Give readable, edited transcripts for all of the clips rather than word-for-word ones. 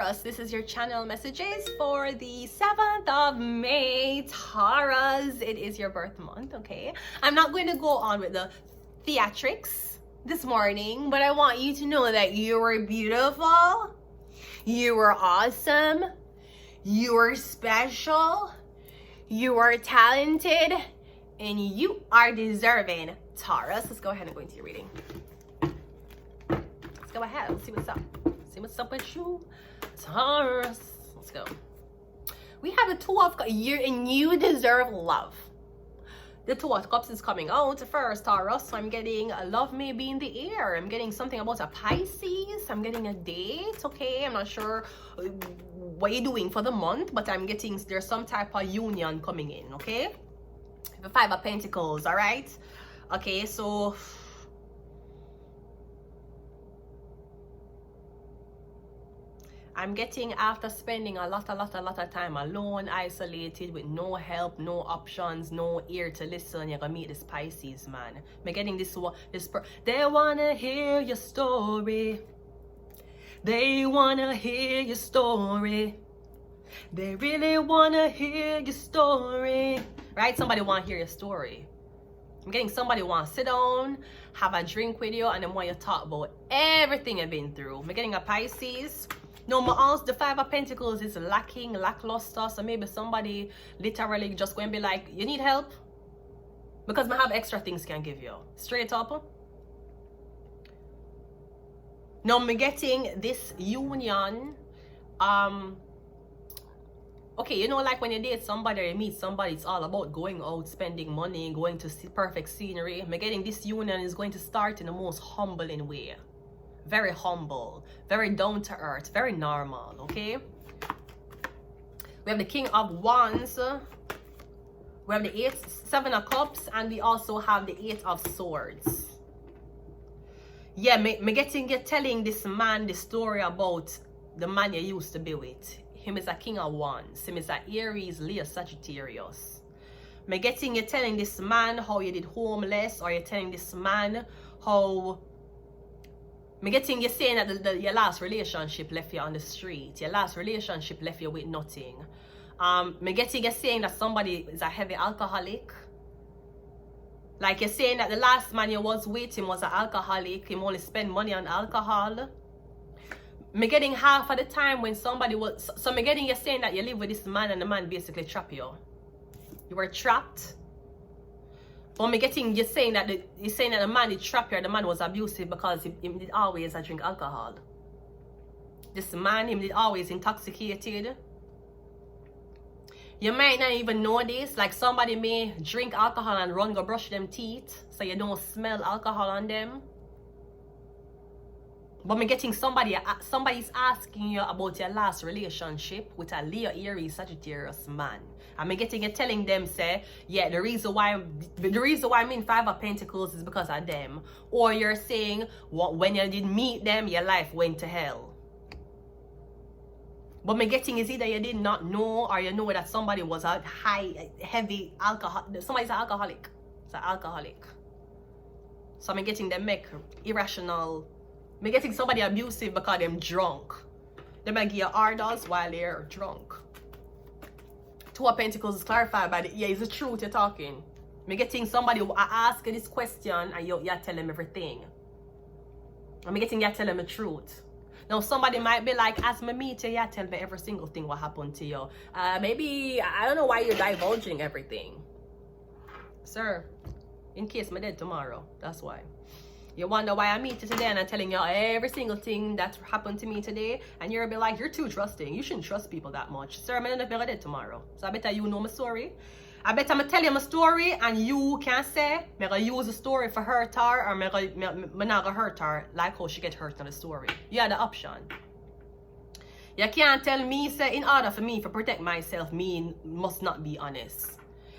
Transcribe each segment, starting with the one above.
Taurus, this is your channel messages for the 7th of May. Taurus, it is your birth month, okay? I'm not going to go on with the theatrics this morning, but I want you to know that you are beautiful, you are awesome, you are special, you are talented, and you are deserving, Taurus. Let's go ahead and go into your reading. Let's go ahead. Let's see what's up. See what's up with you, Taurus. Let's go. We have the Two of Cups, and you deserve love. The Two of Cups is coming out first, Taurus. So I'm getting love may be in the air. I'm getting something about a Pisces. I'm getting a date, okay? I'm not sure what you're doing for the month, but I'm getting there's some type of union coming in, okay? The Five of Pentacles, all right? Okay, so I'm getting after spending a lot of time alone, isolated, with no help, no options, no ear to listen, you're gonna meet this Pisces man. I'm getting this they wanna hear your story. They wanna hear your story. They really wanna hear your story. Right? Somebody wanna hear your story. I'm getting somebody want to sit down, have a drink with you, and then want you to talk about everything you've been through. I'm getting a Pisces. No, the Five of Pentacles is lackluster, so maybe somebody literally just going to be like, you need help? Because I have extra things can give you. Straight up. Now, I'm getting this union. Okay, you know, like when you date somebody or you meet somebody, it's all about going out, spending money, going to see perfect scenery. I'm getting this union is going to start in the most humbling way. Very humble, very down to earth, very normal, okay? We have the King of Wands. We have the Seven of Cups, and we also have the Eight of Swords. Yeah, me getting you telling this man the story about the man you used to be with. Him is a King of Wands. Him is a Aries, Leo, Sagittarius. Me getting you telling this man how you did homeless, or you're telling this man how me getting you saying that your last relationship left you on the street. Your last relationship left you with nothing. Me getting you saying that somebody is a heavy alcoholic. Like you're saying that the last man you was with him was an alcoholic. Him only spend money on alcohol. Me getting half of the time when somebody was... So me getting you saying that you live with this man and the man basically trap you. You were trapped. But me getting you saying that the man did trap you, the man was abusive because he did always drink alcohol. This man, him did always intoxicated. You might not even know this. Like somebody may drink alcohol and run go brush them teeth so you don't smell alcohol on them. But me getting somebody's asking you about your last relationship with a Leo, Aries, Sagittarius man. And me getting you telling them, say, yeah, the reason why I'm in Five of Pentacles is because of them. Or you're saying, when you did meet them, your life went to hell. But me getting is either you did not know, or you know that somebody was a heavy alcohol. Somebody's an alcoholic. It's an alcoholic. So I'm getting them make irrational. Me getting somebody abusive because them drunk. They might give you orders while they're drunk. Two of Pentacles is clarified by the, yeah, it's the truth you're talking. Me getting somebody ask this question and you tell them everything. And me getting you tell them the truth. Now somebody might be like, as me meet you, tell me every single thing what happened to you. Maybe, I don't know why you're divulging everything. Sir, in case I'm dead tomorrow, that's why. You wonder why I meet you today and I'm telling you every single thing that happened to me today, and you'll be like, you're too trusting. You shouldn't trust people that much. Sir, I'm not if you're dead tomorrow. So I better you know my story. I bet I'm gonna tell you my story and you can say, I'm gonna use the story for hurt her, or I'm not gonna hurt her like how she get hurt on the story. You have the option. You can't tell me, say, in order for me to protect myself, me must not be honest.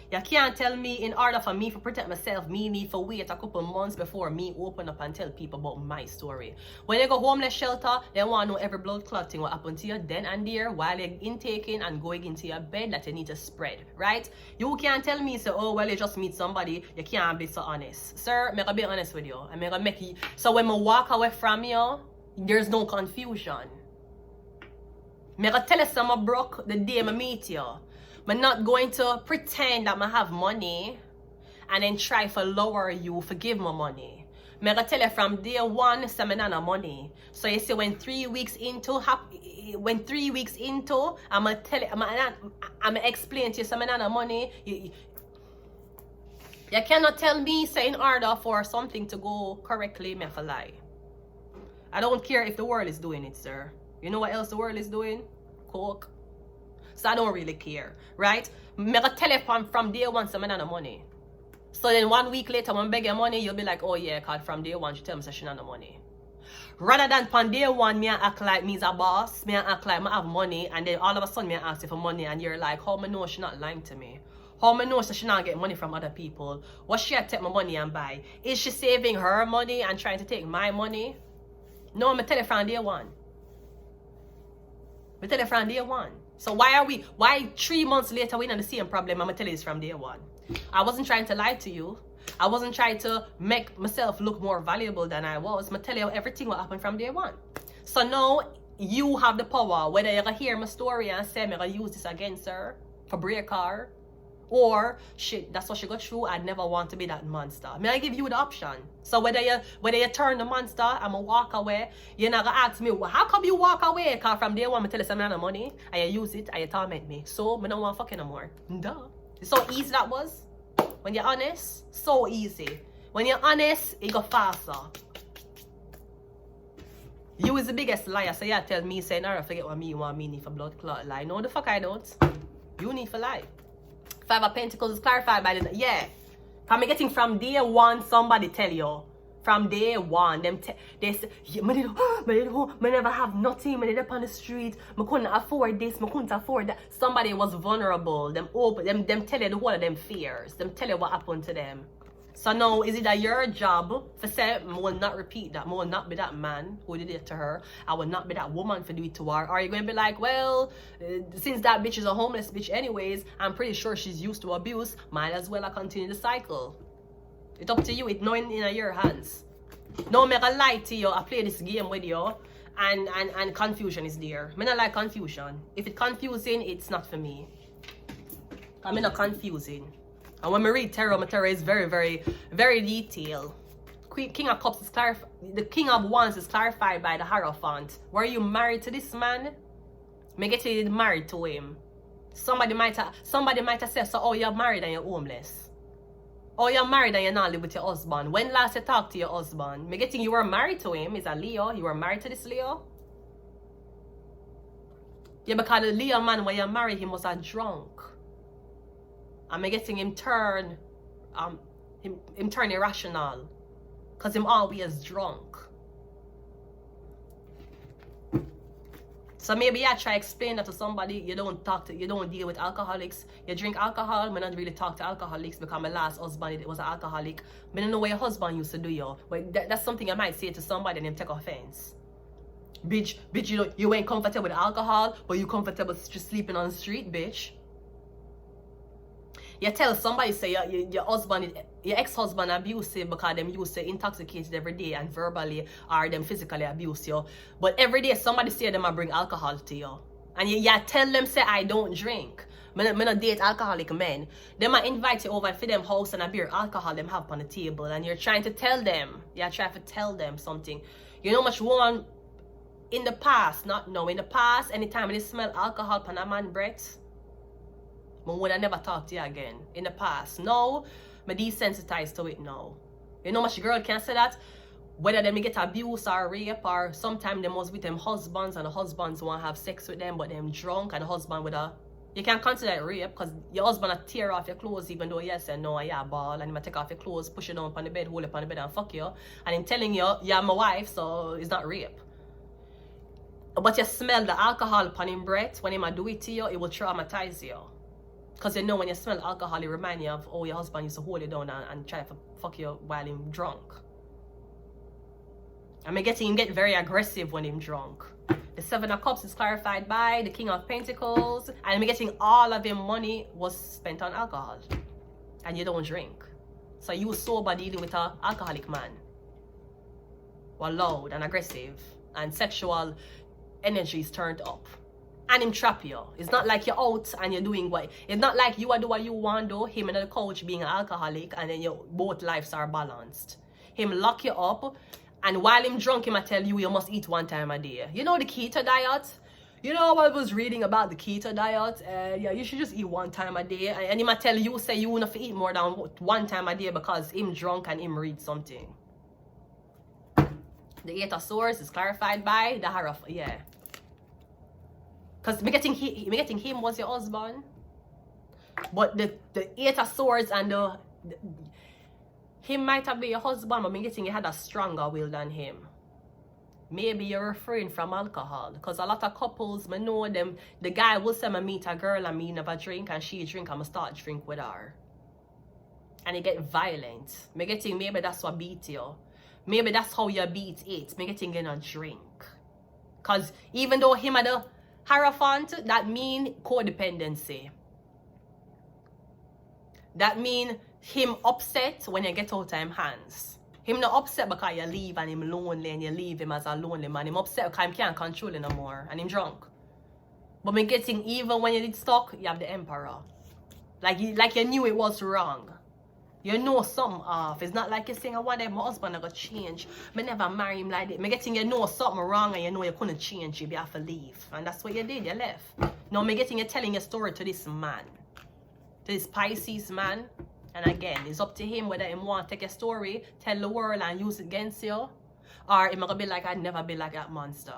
You can't tell me in order for me to protect myself, me need to wait a couple months before me open up and tell people about my story. When you go homeless shelter, they want to know every blood clot thing what happened to you then and there while you're intaking and going into your bed that you need to spread, right? You can't tell me, so, oh, well, you just meet somebody, you can't be so honest. Sir, I'm going to be honest with you. I'm going to make you, so when I walk away from you, there's no confusion. Me gonna tell you some I'm broke the day I meet you. I'm not going to pretend that I have money and then try to lower you for give me money. Me gonna tell you from day one, say me not no money. So you see when 3 weeks into, I'ma tell you, I'ma explain to you, say me not no money. You cannot tell me, say in order for something to go correctly, me have to lie. I don't care if the world is doing it, sir. You know what else the world is doing? Coke. So I don't really care, right? Me gonna tell you from day one, say me not no money. So then 1 week later, when I beg your money, you'll be like, oh yeah, cause from day one, she tell me she not no money. Rather than from day one, me act like me's a boss, me act like I have money, and then all of a sudden, me ask you for money, and you're like, how me know she not lying to me? How me know she not get money from other people? What she take my money and buy? Is she saving her money and trying to take my money? No, me tell you from day one. Me tell you from day one. So why 3 months later we not the same problem? I'm gonna tell you this from day one. I wasn't trying to lie to you. I wasn't trying to make myself look more valuable than I was. I'm tell you everything what happened from day one. So now you have the power, whether you're gonna hear my story and say I'm gonna use this against her for break her, or shit, that's what she got through. I'd never want to be that monster. May I give you the option? So whether you turn the monster, I'ma walk away. You're not gonna ask me, well, how come you walk away? Cause from day one, I tell you some amount of money, and you use it, and you torment me. So I don't want fucking no more. Duh. It's so easy that was. When you're honest, so easy. When you're honest, it go faster. You is the biggest liar, so you tell me, saying, I forget what me want me need for blood clot lie. No, the fuck I don't. You need for lie. 5 of Pentacles is clarified by the, yeah. I'm getting from day one, somebody tell you. From day one, they say, yeah, I never have nothing, I live up on the street, I couldn't afford this, I couldn't afford that. Somebody was vulnerable, them tell you the whole of them fears, them tell you what happened to them. So now, is it that your job for say, I will not repeat that, I will not be that man who did it to her, I will not be that woman for do it to her, or are you going to be like, well, since that bitch is a homeless bitch anyways, I'm pretty sure she's used to abuse, might as well I continue the cycle. It's up to you, it's not in your hands. No, make a lie to you, I play this game with you, and confusion is there. I don't like confusion. If it's confusing, it's not for me. I'm not confusing. And when I read tarot, my tarot is very, very, very detailed. King of Cups is clarified. The King of Wands is clarified by the Hierophant. Were you married to this man? Me get you married to him. Somebody might have said, so, oh, you're married and you're homeless. Oh, you're married and you're not live with your husband. When last you talked to your husband? Me getting you were married to him. Is a Leo. You were married to this Leo? Yeah, because the Leo man, when you married him, was a drunk. And me getting him turn irrational. Because him always drunk. So maybe I try to explain that to somebody. You don't deal with alcoholics. You drink alcohol. I don't really talk to alcoholics because my last husband was an alcoholic. I don't know what your husband used to do, yo. But that's something I might say to somebody and them take offense. Bitch, you ain't comfortable with alcohol, but you comfortable just sleeping on the street, bitch. You tell somebody, say your ex-husband abusive because them used to intoxicated every day and verbally or them physically abuse you. But every day somebody say them I bring alcohol to you. And you tell them, say, I don't drink. I don't date alcoholic men. They might invite you over for them house and a beer alcohol them have on the table. And you're trying to tell them. You're trying to tell them something. You know much woman in the past, not now, in the past, anytime they smell alcohol on a man's breath, I would have never talked to you again. In the past. Now, I'm desensitized to it now. You know much girl can say that? Whether they get abuse or rape, or sometimes they must with them husbands and the husbands want to have sex with them, but them drunk and the husband with a... You can't consider it rape because your husband will tear off your clothes even though you say no, you're a ball, and he might take off your clothes, push it down on the bed, hold it on the bed and fuck you. And him telling you, you're my wife, so it's not rape. But you smell the alcohol upon him breath, when he might do it to you, it will traumatize you. Because you know when you smell alcohol, it reminds you of, oh, your husband used to hold you down and try to fuck you while him drunk. And him get very aggressive when him drunk. The 7 of Cups is clarified by the King of Pentacles. And I'm getting all of him money was spent on alcohol. And you don't drink. So you sober dealing with an alcoholic man. Well, loud and aggressive. And sexual energy is turned up. and him trap you. It's not like you're out and you're doing what. It's not like you are do what you want to. Him and the coach being an alcoholic, and then your both lives are balanced. Him lock you up, and while him drunk, him I tell you must eat 1 time a day. You know the keto diet. You know I was reading about the keto diet. Yeah, you should just eat 1 time a day. And him I tell you say you won't eat more than 1 time a day because him drunk and him read something. The 8 of Swords is clarified by the Haraf. Yeah. Because me getting him was your husband. But the 8 of Swords and him might have been your husband, but me getting he had a stronger will than him. Maybe you're refraining from alcohol. Because a lot of couples, me know them, the guy will say me meet a girl and me never drink, and she drink and me start drink with her. And it get violent. Me getting maybe that's what beat you. Maybe that's how you beat it. Me getting in a drink. Because even though him had a Hierophant, that mean codependency. That mean him upset when you get out of him hands. Him not upset because you leave and him lonely and you leave him as a lonely man. Him upset because he can't control it no more and him drunk. But me getting even when you did stuck, you have the emperor. Like you knew it was wrong. You know something off. It's not like you're saying, I want my husband to go change. Me never marry him like that. Me getting you know something wrong and you know you couldn't change it. You have to leave. And that's what you did. You left. Now me getting you telling your story to this man. To this Pisces man. And again, it's up to him whether he want to take a story, tell the world and use it against you. Or him gonna be like, I'd never be like that monster.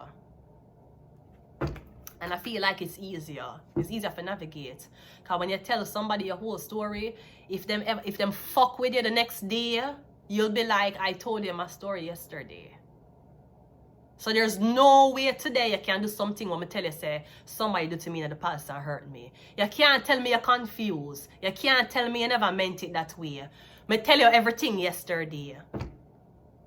And I feel like it's easier. It's easier to navigate. Because when you tell somebody your whole story, if them fuck with you the next day, you'll be like, I told you my story yesterday. So there's no way today you can do something when I tell you, say, somebody do to me in the past and hurt me. You can't tell me you're confused. You can't tell me you never meant it that way. I tell you everything yesterday.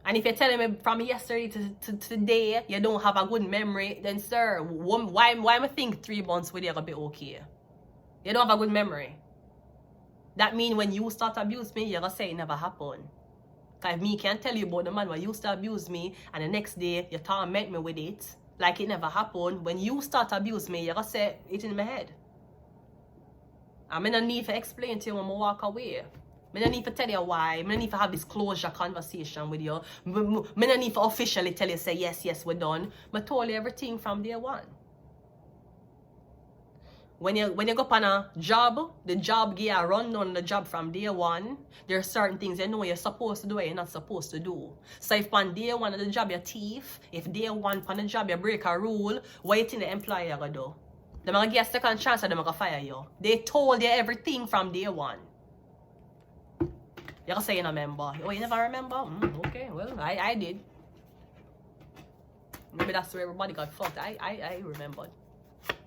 And if you're telling me from yesterday to today, you don't have a good memory, then sir, why I think 3 months with you gonna be okay? You don't have a good memory. That means when you start abuse me, you're gonna say it never happened. Because me can't tell you about the man who used to abuse me and the next day you torment me with it like it never happened. When you start abuse me, you're gonna say it in my head. I'm gonna need to explain to you when I walk away. I don't need to tell you why. I don't need to have this closure conversation with you. I don't need to officially tell you, say, yes, we're done. I told you everything from day one. When you go up on a job, the job give you a run on the job from day one. There are certain things you know you're supposed to do and you're not supposed to do. So if on day one of the job you're thief, if day one on the job you break a rule, what you think the employer gonna do? They're gonna give you a second chance and they're gonna fire you. They told you everything from day one. You're gonna say you don't remember. Oh, you never remember? Okay, well, I did. Maybe that's where everybody got fucked. I remembered.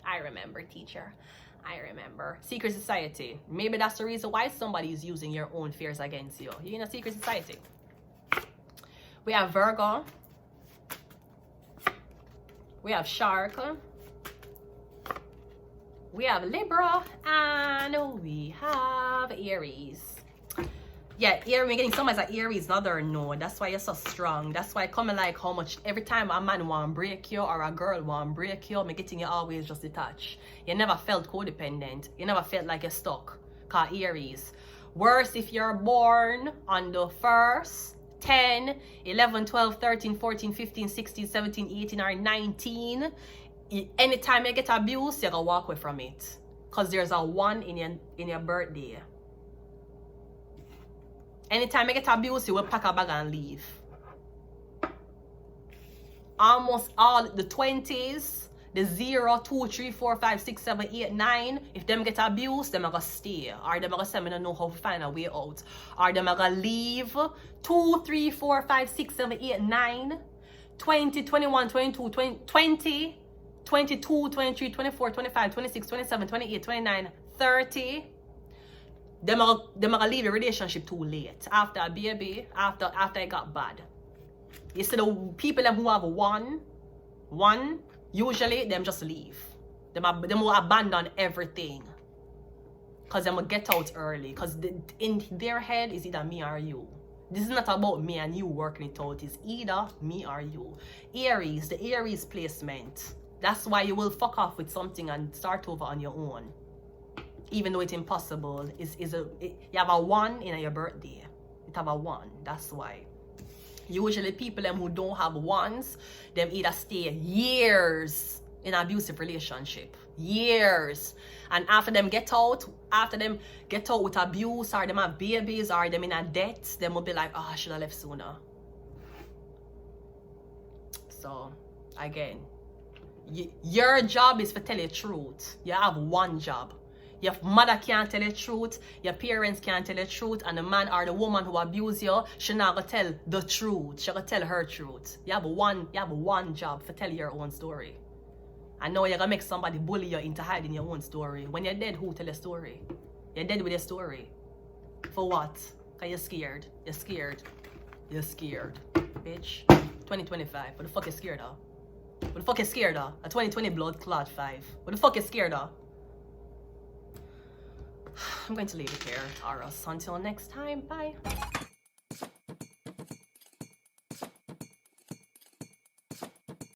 I remember, teacher. I remember. Secret society. Maybe that's the reason why somebody is using your own fears against you. You're in a secret society. We have Virgo. We have Shark. We have Libra. And we have Aries. Yeah, Aries, we're getting somebody's like Aries, another no. That's why you're so strong. That's why coming like how much every time a man want to break you or a girl want to break you, I'm getting you always just detached. You never felt codependent. You never felt like you're stuck. Cause Aries. Worse if you're born on the 1st, 10, 11, 12, 13, 14, 15, 16, 17, 18, or 19. Anytime you get abused, you're gonna walk away from it. Cause there's a 1 in your birthday. Anytime you get abused, you will pack a bag and leave. Almost all the 20s, the 0, 2, 3, 4, 5, 6, 7, 8, 9, if them get abused, them are going to stay. Or them are going to say, I don't know how to find a way out. Or them are going to leave. 2, 3, 4, 5, 6, 7, 8, 9, 20, 21, 22, 20, 22, 23, 24, 25, 26, 27, 28, 29, 30. Them are gonna leave the relationship too late. After a baby, after it got bad. You see the people who have one, usually them just leave. Them will abandon everything. Cause them will get out early. Cause in their head is either me or you. This is not about me and you working it out. It's either me or you. Aries, the Aries placement. That's why you will fuck off with something and start over on your own. Even though it's impossible. You have a 1 in your birthday. You have a 1. That's why. Usually people them who don't have 1s, them either stay years in an abusive relationship. Years. And after them get out with abuse, or them have babies, or them in a debt, them will be like, oh, I should have left sooner. So, again, your job is to tell the truth. You have one job. Your mother can't tell the truth, your parents can't tell the truth, and the man or the woman who abuse you, she not gonna tell the truth. She gonna tell her truth. You have one job to tell your own story. I know you're gonna make somebody bully you into hiding your own story. When you're dead, who tell a story? You're dead with your story. For what? Cause you're scared. You're scared. You're scared. Bitch. 2025. What the fuck you scared of? What the fuck you scared of? A 2020 blood clot 5. What the fuck you scared of? I'm going to leave it here, Taurus. Until next time, bye.